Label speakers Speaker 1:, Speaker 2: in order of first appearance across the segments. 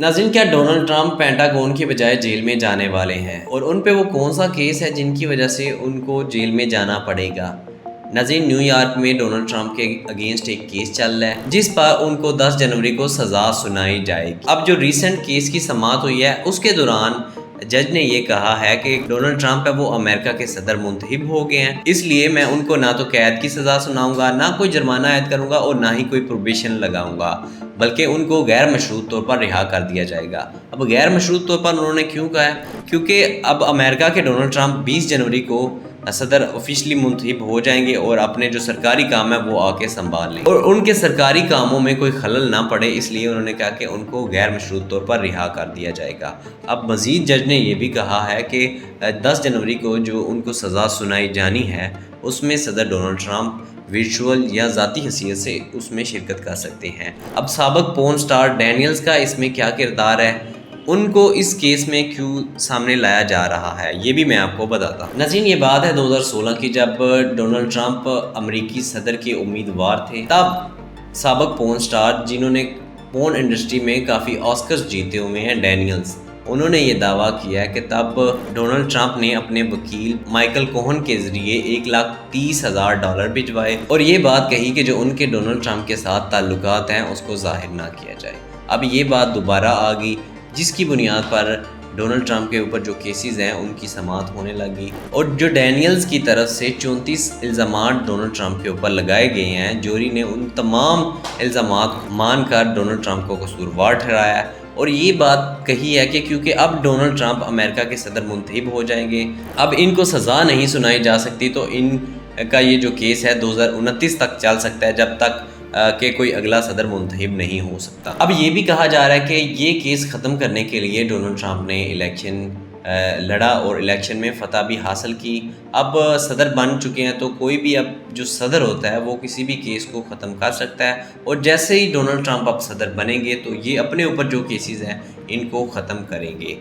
Speaker 1: ناظرین، کیا Donald Trump Pentagon کی بجائے جیل میں جانے والے ہیں؟ اور ان پہ وہ کون سا کیس ہے جن کی وجہ سے ان کو جیل میں جانا پڑے گا؟ ناظرین، نیو یارک میں ڈونلڈ ٹرمپ کے اگینسٹ ایک کیس چل رہا ہے جس پر ان کو 10 جنوری کو سزا سنائی جائے گی۔ اب جو ریسنٹ کیس کی سماعت ہوئی ہے اس کے دوران جج نے یہ کہا ہے کہ ڈونلڈ ٹرمپ ہے وہ امریکہ کے صدر منتخب ہو گئے ہیں، اس لیے میں ان کو نہ تو قید کی سزا سناؤں گا، نہ کوئی جرمانہ عائد کروں گا اور نہ ہی کوئی پروبیشن لگاؤں گا، بلکہ ان کو غیر مشروط طور پر رہا کر دیا جائے گا۔ اب غیر مشروط طور پر انہوں نے کیوں کہا ہے؟ کیونکہ اب امریکہ کے ڈونلڈ ٹرمپ 20 جنوری کو صدر آفیشلی منتخب ہو جائیں گے اور اپنے جو سرکاری کام ہے وہ آ کے سنبھال لیں، اور ان کے سرکاری کاموں میں کوئی خلل نہ پڑے، اس لیے انہوں نے کہا کہ ان کو غیر مشروط طور پر رہا کر دیا جائے گا۔ اب مزید جج نے یہ بھی کہا ہے کہ 10 جنوری کو جو ان کو سزا سنائی جانی ہے اس میں صدر ڈونلڈ ٹرمپ ورچوئل یا ذاتی حیثیت سے اس میں شرکت کر سکتے ہیں۔ اب سابق پورن سٹار ڈینیلز کا اس میں کیا کردار ہے، ان کو اس کیس میں کیوں سامنے لایا جا رہا ہے، یہ بھی میں آپ کو بتاتا ہوں۔ ناظرین، یہ بات ہے 2016 کی، جب ڈونلڈ ٹرمپ امریکی صدر کے امیدوار تھے۔ تب سابق پورن سٹار جنہوں نے پورن انڈسٹری میں کافی آسکرز جیتے ہوئے ہیں، ڈینیلز، انہوں نے یہ دعویٰ کیا ہے کہ تب ڈونلڈ ٹرمپ نے اپنے وکیل مائیکل کوہن کے ذریعے $1,30,000 بھجوائے اور یہ بات کہی کہ جو ان کے ڈونلڈ ٹرمپ کے ساتھ تعلقات ہیں اس کو ظاہر نہ کیا جائے۔ اب یہ بات دوبارہ آ گئی جس کی بنیاد پر ڈونلڈ ٹرمپ کے اوپر جو کیسز ہیں ان کی سماعت ہونے لگی، اور جو ڈینیلز کی طرف سے 34 الزامات ڈونلڈ ٹرمپ کے اوپر لگائے گئے ہیں، جوری نے ان تمام الزامات مان کر ڈونلڈ ٹرمپ کو قصوروار ٹھہرایا ہے، اور یہ بات کہی ہے کہ کیونکہ اب ڈونلڈ ٹرمپ امریکہ کے صدر منتخب ہو جائیں گے، اب ان کو سزا نہیں سنائی جا سکتی، تو ان کا یہ جو کیس ہے 2029 تک چل سکتا ہے، جب تک کہ کوئی اگلا صدر منتخب نہیں ہو سکتا۔ اب یہ بھی کہا جا رہا ہے کہ یہ کیس ختم کرنے کے لیے ڈونلڈ ٹرمپ نے الیکشن لڑا اور الیکشن میں فتح بھی حاصل کی۔ اب صدر بن چکے ہیں تو کوئی بھی اب جو صدر ہوتا ہے وہ کسی بھی کیس کو ختم کر سکتا ہے، اور جیسے ہی ڈونلڈ ٹرمپ اب صدر بنیں گے تو یہ اپنے اوپر جو کیسز ہیں ان کو ختم کریں گے۔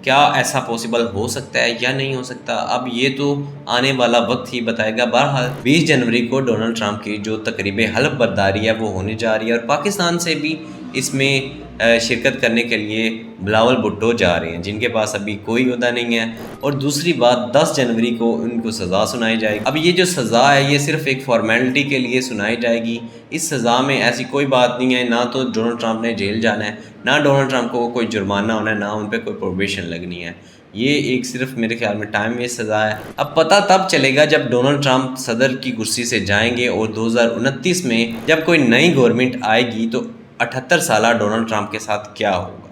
Speaker 1: کیا ایسا پاسبل ہو سکتا ہے یا نہیں ہو سکتا، اب یہ تو آنے والا وقت ہی بتائے گا۔ بہرحال 20 جنوری کو ڈونلڈ ٹرمپ کی جو تقریب حلف برداری ہے وہ ہونے جا رہی ہے، اور پاکستان سے بھی اس میں شرکت کرنے کے لیے بلاول بھٹو جا رہے ہیں جن کے پاس ابھی کوئی عہدہ نہیں ہے، اور دوسری بات 10 جنوری کو ان کو سزا سنائی جائے گی۔ اب یہ جو سزا ہے یہ صرف ایک فارمیلٹی کے لیے سنائی جائے گی، اس سزا میں ایسی کوئی بات نہیں ہے، نہ تو ڈونلڈ ٹرمپ نے جیل جانا ہے، نہ ڈونلڈ ٹرمپ کو کوئی جرمانہ ہونا ہے، نہ ان پہ کوئی پروبیشن لگنی ہے۔ یہ ایک صرف میرے خیال میں ٹائم ویسٹ سزا ہے۔ اب پتہ تب چلے گا جب ڈونلڈ ٹرمپ صدر کی کرسی سے جائیں گے، اور 2029 میں جب کوئی نئی گورنمنٹ آئے گی تو 78 سالہ ڈونلڈ ٹرمپ کے ساتھ کیا ہوگا۔